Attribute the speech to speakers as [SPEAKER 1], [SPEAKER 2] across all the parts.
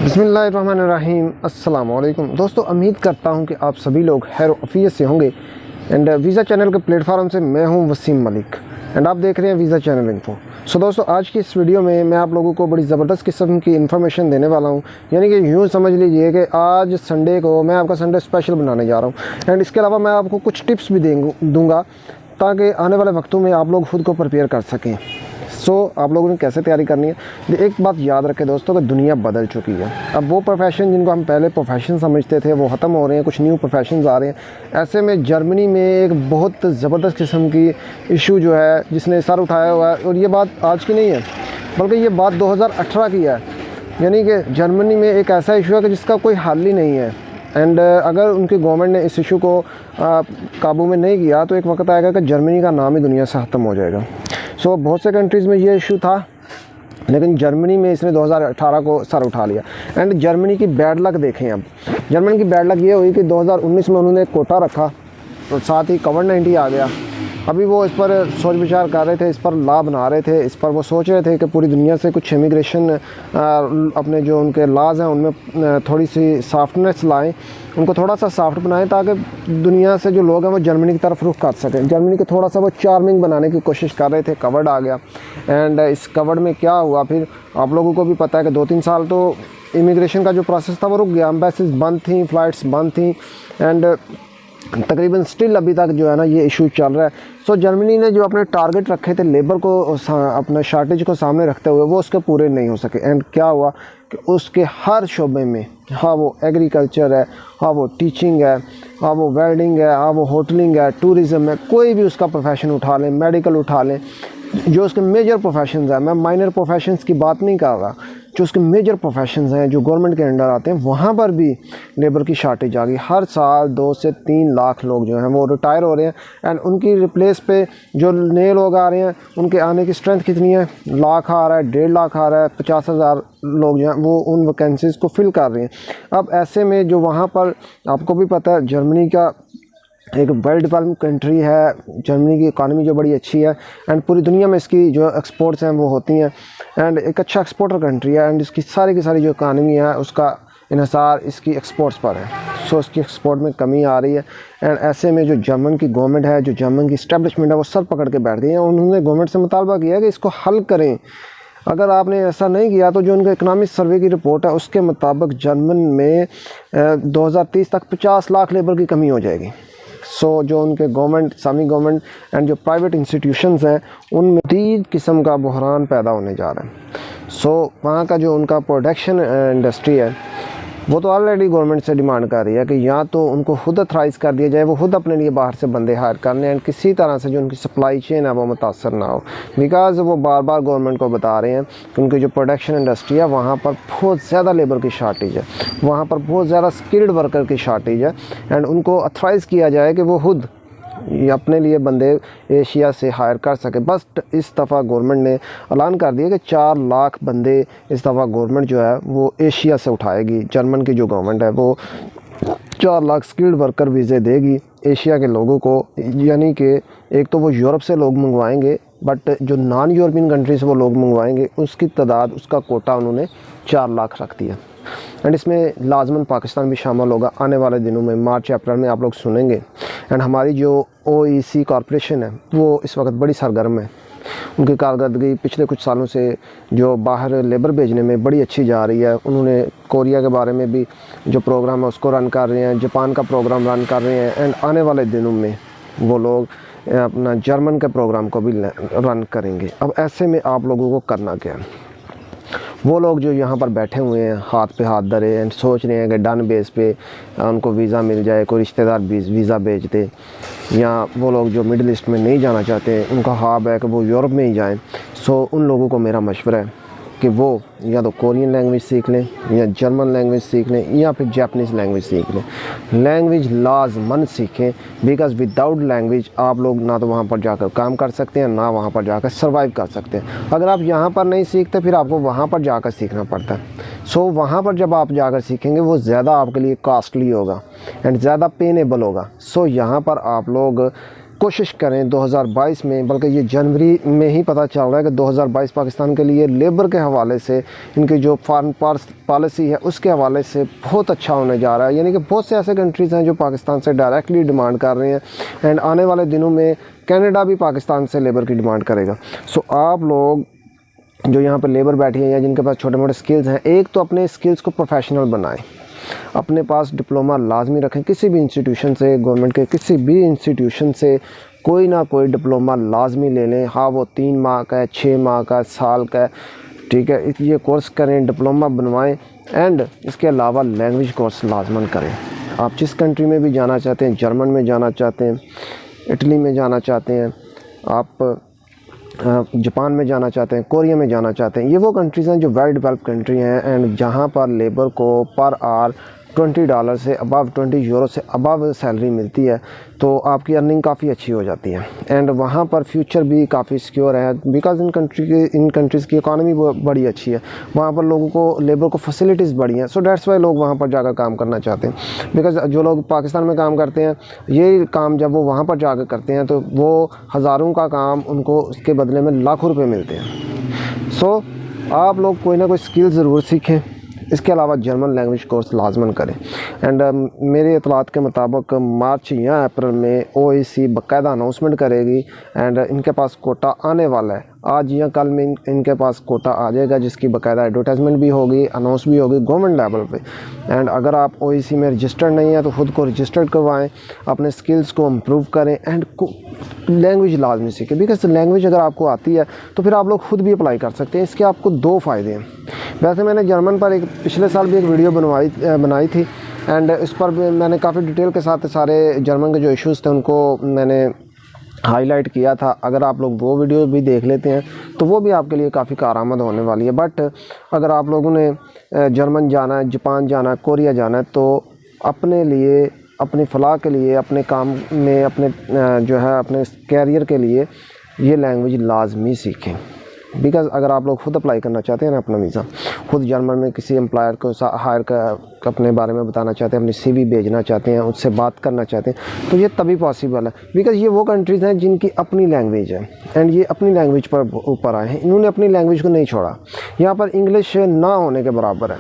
[SPEAKER 1] बिस्मिल्लाहिर्रहमानिर्रहीम। अस्सलाम वालेकुम दोस्तों, उम्मीद करता हूं कि आप सभी लोग खैर ऑफियत से होंगे। एंड वीज़ा चैनल के प्लेटफॉर्म से मैं हूं वसीम मलिक एंड आप देख रहे हैं वीज़ा चैनल इन्फो। सो दोस्तों, आज की इस वीडियो में मैं आप लोगों को बड़ी ज़बरदस्त किस्म की इन्फॉर्मेशन देने वाला हूं। यानी कि यूँ समझ लीजिए कि आज संडे को मैं आपका संडे स्पेशल बनाने जा रहा हूँ। एंड इसके अलावा मैं आपको कुछ टिप्स भी दूँगा ताकि आने वाले वक्तों में आप लोग खुद को प्रिपेयर कर सकें। आप लोगों ने कैसे तैयारी करनी है। एक बात याद रखें दोस्तों कि दुनिया बदल चुकी है। अब वो प्रोफेशन जिनको हम पहले प्रोफेशन समझते थे वो ख़त्म हो रहे हैं, कुछ न्यू प्रोफेशंस आ रहे हैं। ऐसे में जर्मनी में एक बहुत ज़बरदस्त किस्म की इशू जो है जिसने सर उठाया हुआ है, और ये बात आज की नहीं है बल्कि ये बात 2018 की है। यानी कि जर्मनी में एक ऐसा इशू है कि जिसका कोई हल ही नहीं है। एंड अगर उनकी गवर्नमेंट ने इस इशू को काबू में नहीं किया तो एक वक्त आएगा कि जर्मनी का नाम ही दुनिया से ख़त्म हो जाएगा। बहुत से कंट्रीज़ में ये इशू था, लेकिन जर्मनी में इसने 2018 को सर उठा लिया। एंड जर्मनी की बैड लक देखें। अब जर्मनी की बैड लक ये हुई कि 2019 में उन्होंने एक कोटा रखा और साथ ही कोविड-19 आ गया। अभी वो इस पर सोच विचार कर रहे थे, इस पर लॉ बना रहे थे, इस पर वो सोच रहे थे कि पूरी दुनिया से कुछ इमिग्रेशन अपने जो उनके लॉज हैं उनमें थोड़ी सी सॉफ्टनेस लाएं, उनको थोड़ा सा सॉफ्ट बनाएं ताकि दुनिया से जो लोग हैं वो जर्मनी की तरफ रुख कर सकें। जर्मनी को थोड़ा सा वो चार्मिंग बनाने की कोशिश कर रहे थे। कोविड आ गया एंड इस कोविड में क्या हुआ फिर आप लोगों को भी पता है कि 2-3 साल तो इमिग्रेशन का जो प्रोसेस था वो रुक गया। एम्बेसीज बंद थी, फ़्लाइट्स बंद थी एंड तकरीबन स्टिल अभी तक जो है ना ये इशू चल रहा है। जर्मनी ने जो अपने टारगेट रखे थे लेबर को अपने शार्टेज को सामने रखते हुए वो उसके पूरे नहीं हो सके। एंड क्या हुआ कि उसके हर शोबे में, हाँ वो एग्रीकल्चर है, हाँ वो टीचिंग है, हाँ वो वेल्डिंग है, हाँ वो होटलिंग है, टूरिज़म है, कोई भी उसका प्रोफेशन उठा लें, मेडिकल उठा लें, जो उसके मेजर प्रोफेशंस हैं, मैं माइनर प्रोफेशंस की बात नहीं कर रहा, जो उसके मेजर प्रोफेशंस हैं जो गवर्नमेंट के अंडर आते हैं वहाँ पर भी लेबर की शार्टेज आ गई। हर साल 2 से 3 लाख लोग जो हैं वो रिटायर हो रहे हैं एंड उनकी रिप्लेस पे जो नए लोग आ रहे हैं उनके आने की स्ट्रेंथ कितनी है, लाख आ रहा है, 1.5 लाख आ रहा है, 50,000 लोग जो हैं वो उन वैकेंसीज़ को फिल कर रहे हैं। अब ऐसे में जो वहाँ पर आपको भी पता है जर्मनी का एक वेल डेवलप्ड कंट्री है, जर्मनी की इकानमी जो बड़ी अच्छी है एंड पूरी दुनिया में इसकी जो एक्सपोर्ट्स हैं वो होती हैं एंड एक अच्छा एक्सपोर्टर कंट्री है एंड इसकी सारी की सारी जो इकानमी है उसका इन्हिसार इसकी एक्सपोर्ट्स पर है। इसकी एक्सपोर्ट में कमी आ रही है एंड ऐसे में जो जर्मन की गवर्नमेंट है, जो जर्मन की इस्टेब्लिशमेंट है वो सर पकड़ के बैठ गई है। उन्होंने गवर्नमेंट से मुतालबा किया कि इसको हल करें। अगर आपने ऐसा नहीं किया तो जो उनका इकनॉमिक सर्वे की रिपोर्ट है उसके मुताबिक जर्मन में 2030 तक 50 लाख लेबर की कमी हो जाएगी। जो उनके गवर्नमेंट, इस्लामी गवर्नमेंट एंड जो प्राइवेट इंस्टीट्यूशंस हैं उनमें 3 किस्म का बहरान पैदा होने जा रहा है। वहाँ का जो उनका प्रोडक्शन इंडस्ट्री है वो तो ऑलरेडी गवर्नमेंट से डिमांड कर रही है कि या तो उनको खुद अथराइज़ कर दिया जाए, वो खुद अपने लिए बाहर से बंदे हायर कर लें एंड किसी तरह से जो उनकी सप्लाई चेन है वो मुतासर ना हो। बिकॉज़ वो बार बार गवर्नमेंट को बता रहे हैं कि उनकी जो प्रोडक्शन इंडस्ट्री है वहाँ पर बहुत ज़्यादा लेबर की शार्टेज है, वहाँ पर बहुत ज़्यादा स्किल्ड वर्कर की शार्टेज है एंड उनको अथराइज़ किया जाए कि वो खुद अपने लिए बंदे एशिया से हायर कर सके। बस इस दफ़ा गवर्नमेंट ने ऐलान कर दिया कि 4 लाख बंदे इस दफ़ा गवर्नमेंट जो है वो एशिया से उठाएगी। जर्मन की जो गवर्नमेंट है वो 4 लाख स्किल्ड वर्कर वीज़े देगी एशिया के लोगों को। यानी कि एक तो वो यूरोप से लोग मंगवाएंगे बट जो नॉन यूरोपियन कंट्री से वो लोग मंगवाएंगे उसकी तादाद, उसका कोटा उन्होंने 4 लाख रख दिया एंड इसमें लाजमन पाकिस्तान भी शामिल होगा। आने वाले दिनों में मार्च अप्रैल में आप लोग सुनेंगे। एंड हमारी जो OEC कॉरपोरेशन है वो इस वक्त बड़ी सरगर्म है। उनकी कारकर्दगी पिछले कुछ सालों से जो बाहर लेबर भेजने में बड़ी अच्छी जा रही है। उन्होंने कोरिया के बारे में भी जो प्रोग्राम है उसको रन कर रहे हैं, जापान का प्रोग्राम रन कर रहे हैं एंड आने वाले दिनों में वो लोग अपना जर्मन के प्रोग्राम को भी रन करेंगे। अब ऐसे में आप लोगों को करना क्या है, वो लोग जो यहाँ पर बैठे हुए हैं हाथ पे हाथ धरे एंड सोच रहे हैं कि डन बेस पे उनको वीज़ा मिल जाए, कोई रिश्तेदार वीज़ा भेज दे, या वो लोग जो मिडिल ईस्ट में नहीं जाना चाहते उनका ख्वाब है कि वो यूरोप में ही जाएं। उन लोगों को मेरा मशवरा है कि वो या तो कोरियन लैंग्वेज सीख लें या जर्मन लैंग्वेज सीख लें या फिर जापानीज़ लैंग्वेज सीख लें। लैंग्वेज लाजमन सीखें बिकॉज़ विदाउट लैंग्वेज आप लोग ना तो वहाँ पर जाकर काम कर सकते हैं ना वहाँ पर जाकर सर्वाइव कर सकते हैं। अगर आप यहाँ पर नहीं सीखते फिर आपको वहाँ पर जाकर सीखना पड़ता है। वहाँ पर जब आप जाकर सीखेंगे वो ज़्यादा आपके लिए कॉस्टली होगा एंड ज़्यादा पेनेबल होगा। यहाँ पर आप लोग कोशिश करें 2022 में, बल्कि ये जनवरी में ही पता चल रहा है कि 2022 पाकिस्तान के लिए लेबर के हवाले से, इनकी जो फॉरेन पॉलिसी है उसके हवाले से बहुत अच्छा होने जा रहा है। यानी कि बहुत से ऐसे कंट्रीज़ हैं जो पाकिस्तान से डायरेक्टली डिमांड कर रहे हैं, एंड आने वाले दिनों में कनाडा भी पाकिस्तान से लेबर की डिमांड करेगा। सो आप लोग जो यहाँ पर लेबर बैठी हैं या जिनके पास छोटे मोटे स्किल्स हैं, एक तो अपने स्किल्स को प्रोफेशनल बनाएं, अपने पास डिप्लोमा लाजमी रखें। किसी भी इंस्टीट्यूशन से, गवर्नमेंट के किसी भी इंस्टीट्यूशन से कोई ना कोई डिप्लोमा लाजमी ले लें। हाँ, वो 3 माह का है, 6 माह का, साल का है, ठीक है, ये कोर्स करें, डिप्लोमा बनवाएं। एंड इसके अलावा लैंग्वेज कोर्स लाजमन करें। आप जिस कंट्री में भी जाना चाहते हैं, जर्मन में जाना चाहते हैं, इटली में जाना चाहते हैं, आप जापान में जाना चाहते हैं, कोरिया में जाना चाहते हैं, ये वो कंट्रीज़ हैं जो वेल डेवलप्ड कंट्री हैं, एंड जहाँ पर लेबर को पर आवर $20 से अबव, €20 से अबव सैलरी मिलती है, तो आपकी अर्निंग काफ़ी अच्छी हो जाती है। एंड वहाँ पर फ्यूचर भी काफ़ी सिक्योर है, बिकॉज़ इन कंट्रीज़ की इकॉनमी बड़ी अच्छी है, वहाँ पर लोगों को, लेबर को फैसिलिटीज़ बड़ी हैं। सो डेट्स वाई लोग वहाँ पर जाकर काम करना चाहते हैं, बिकॉज़ जो लोग पाकिस्तान में काम करते हैं, ये काम जब वो वहाँ पर जाकर करते हैं तो वो हज़ारों का काम उनको उसके बदले में लाखों रुपये मिलते हैं। सो आप लोग कोई ना कोई स्किल ज़रूर सीखें। इसके अलावा जर्मन लैंग्वेज कोर्स लाजमन करें। एंड मेरे इतलात के मुताबिक मार्च या अप्रैल में OAC बाकायदा अनाउंसमेंट करेगी, एंड इनके पास कोटा आने वाला है। आज या कल में इनके पास कोटा आ जाएगा, जिसकी बाकायदा एडवर्टाइजमेंट भी होगी, अनाउंस भी होगी गवर्नमेंट लेवल पे। एंड अगर आप OAC में रजिस्टर्ड नहीं है तो ख़ुद को रजिस्टर्ड करवाएं, अपने स्किल्स को इम्प्रूव करें, एंड लैंग्वेज लाजमी सीखें। बिकॉज लैंग्वेज अगर आपको आती है तो फिर आप लोग खुद भी अप्लाई कर सकते हैं। इसके आपको 2 फ़ायदे हैं। वैसे मैंने जर्मन पर पिछले साल भी एक वीडियो बनाई थी, एंड इस पर मैंने काफ़ी डिटेल के साथ सारे जर्मन के जो इश्यूज़ थे उनको मैंने हाईलाइट किया था। अगर आप लोग वो वीडियो भी देख लेते हैं तो वो भी आपके लिए काफ़ी कारआमद होने वाली है। बट अगर आप लोगों ने जर्मन जाना है, जापान जाना है, कोरिया जाना है, तो अपने लिए, अपनी फलाह के लिए, अपने काम में, अपने जो है अपने कैरियर के लिए ये लैंग्वेज लाजमी सीखें। बिकॉज़ अगर आप लोग खुद अप्लाई करना चाहते हैं ना अपना वीज़ा, खुद जर्मन में किसी एम्प्लॉयर को हायर कर अपने बारे में बताना चाहते हैं, अपनी CV भेजना चाहते हैं, उससे बात करना चाहते हैं, तो ये तभी पॉसिबल है। बिकॉज़ ये वो कंट्रीज़ हैं जिनकी अपनी लैंग्वेज है, एंड ये अपनी लैंग्वेज पर ऊपर आए हैं। इन्होंने अपनी लैंग्वेज को नहीं छोड़ा। यहाँ पर इंग्लिश ना होने के बराबर है।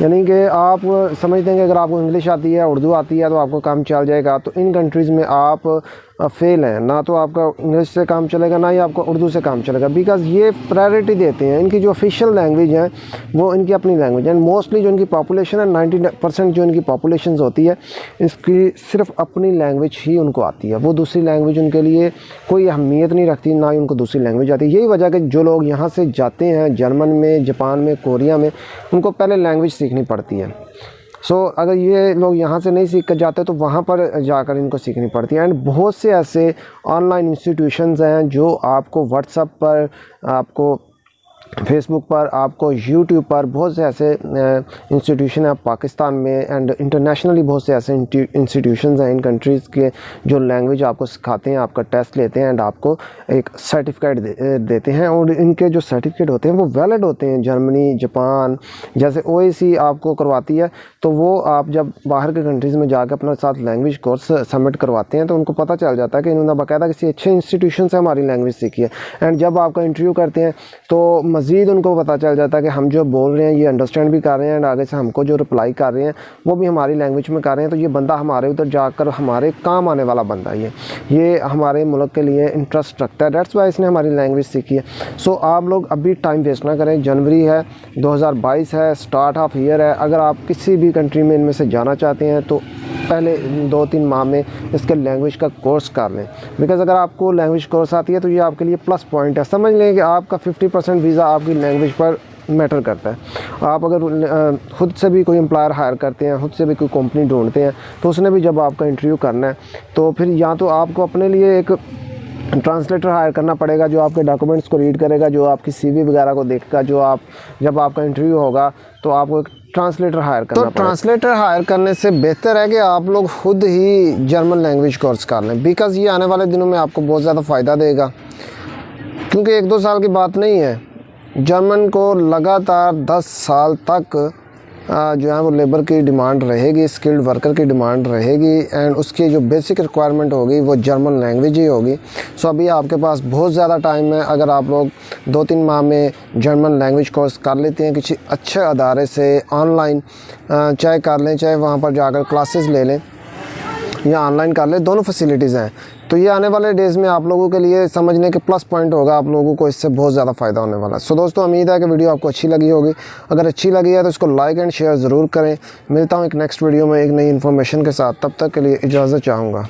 [SPEAKER 1] यानी कि आप समझते हैं कि अगर आपको इंग्लिश आती है, उर्दू आती है तो आपको काम चल जाएगा, तो इन कंट्रीज़ में आप फेल हैं। ना तो आपका इंग्लिश से काम चलेगा, ना ही आपका उर्दू से काम चलेगा। बिकॉज़ ये प्रायोरिटी देते हैं, इनकी जो ऑफिशियल लैंग्वेज है वो इनकी अपनी लैंग्वेज है। एंड मोस्टली जो इनकी पॉपुलेशन है, 90% जो इनकी पॉपुलेशन होती है, इसकी सिर्फ अपनी लैंग्वेज ही उनको आती है। वो दूसरी लैंग्वेज उनके लिए कोई अहमियत नहीं रखती, ना ही उनको दूसरी लैंग्वेज आती है। यही वजह कि जो लोग यहाँ से जाते हैं जर्मन में, जापान में, कोरिया में, उनको पहले लैंग्वेज सीखनी पड़ती है। सो अगर ये लोग यहाँ से नहीं सीख कर जाते तो वहाँ पर जाकर इनको सीखनी पड़ती है। एंड बहुत से ऐसे ऑनलाइन इंस्टीट्यूशंस हैं जो आपको व्हाट्सएप पर, आपको फेसबुक पर, आपको यूट्यूब पर, बहुत से ऐसे इंस्टीट्यूशन हैं पाकिस्तान में, एंड इंटरनेशनली बहुत से ऐसे इंस्टीट्यूशंस हैं इन कंट्रीज़ के जो लैंग्वेज आपको सिखाते हैं, आपका टेस्ट लेते हैं, एंड आपको एक सर्टिफिकेट देते हैं। और इनके जो सर्टिफिकेट होते हैं वो वैलिड होते हैं। जर्मनी, जापान जैसे OAC आपको करवाती है, तो वो आप जब बाहर के कंट्रीज़ में जाकर अपने साथ लैंग्वेज कोर्स सबमिट करवाते हैं तो उनको पता चल जाता है कि इन्होंने बाकायदा किसी अच्छे इंस्टीट्यूशन से हमारी लैंग्वेज सीखी है। एंड जब आपका इंटरव्यू करते हैं तो मज़ीद उनको पता चल जाता है कि हम जो बोल रहे हैं ये अंडरस्टैंड भी कर रहे हैं, एंड आगे से हमको जो रिप्लाई कर रहे हैं वो भी हमारी लैंग्वेज में कर रहे हैं। तो ये बंदा हमारे उधर जाकर हमारे काम आने वाला बंदा है, ये हमारे मुल्क के लिए इंटरेस्ट रखता है। डेट्स वाई इसने हमारी लैंग्वेज सीखी है। सो आप लोग अभी टाइम वेस्ट ना करें। जनवरी है, 2022 है, स्टार्ट ऑफ ईयर है। अगर आप किसी भी कंट्री में इनमें से जाना चाहते हैं तो पहले 2-3 माह में इसके लैंग्वेज का कोर्स कर लें। बिकॉज़ अगर आपको लैंग्वेज कोर्स आती है तो ये आपके लिए प्लस पॉइंट है। समझ लें कि आपका 50% वीज़ा आपकी लैंग्वेज पर मैटर करता है। आप अगर ख़ुद से भी कोई एम्प्लॉयर हायर करते हैं, ख़ुद से भी कोई कंपनी ढूंढते हैं, तो उसने भी जब आपका इंटरव्यू करना है तो फिर या तो आपको अपने लिए एक ट्रांसलेटर हायर करना पड़ेगा जो आपके डॉक्यूमेंट्स को रीड करेगा, जो आपकी CV वगैरह को देखेगा, जब आपका इंटरव्यू होगा तो आपको एक ट्रांसलेटर हायर करना पड़ेगा। ट्रांसलेटर हायर करने से बेहतर है कि आप लोग खुद ही जर्मन लैंग्वेज कोर्स कर लें। बिकॉज़ ये आने वाले दिनों में आपको बहुत ज़्यादा फ़ायदा देगा, क्योंकि 1-2 साल की बात नहीं है। जर्मन को लगातार 10 साल तक जो है वो लेबर की डिमांड रहेगी, स्किल्ड वर्कर की डिमांड रहेगी एंड उसकी जो बेसिक रिक्वायरमेंट होगी वो जर्मन लैंग्वेज ही होगी। सो अभी आपके पास बहुत ज़्यादा टाइम है। अगर आप लोग 2-3 माह में जर्मन लैंग्वेज कोर्स कर लेते हैं किसी अच्छे अदारे से ऑनलाइन, चाहे कर लें चाहे वहाँ पर जाकर क्लासेस ले लें या ऑनलाइन कर ले, दोनों फैसिलिटीज़ हैं। तो ये आने वाले डेज़ में आप लोगों के लिए समझने के प्लस पॉइंट होगा, आप लोगों को इससे बहुत ज़्यादा फ़ायदा होने वाला है। सो दोस्तों, उम्मीद है कि वीडियो आपको अच्छी लगी होगी। अगर अच्छी लगी है तो इसको लाइक एंड शेयर ज़रूर करें। मिलता हूँ एक नेक्स्ट वीडियो में एक नई इन्फॉर्मेशन के साथ, तब तक के लिए इजाज़त चाहूँगा।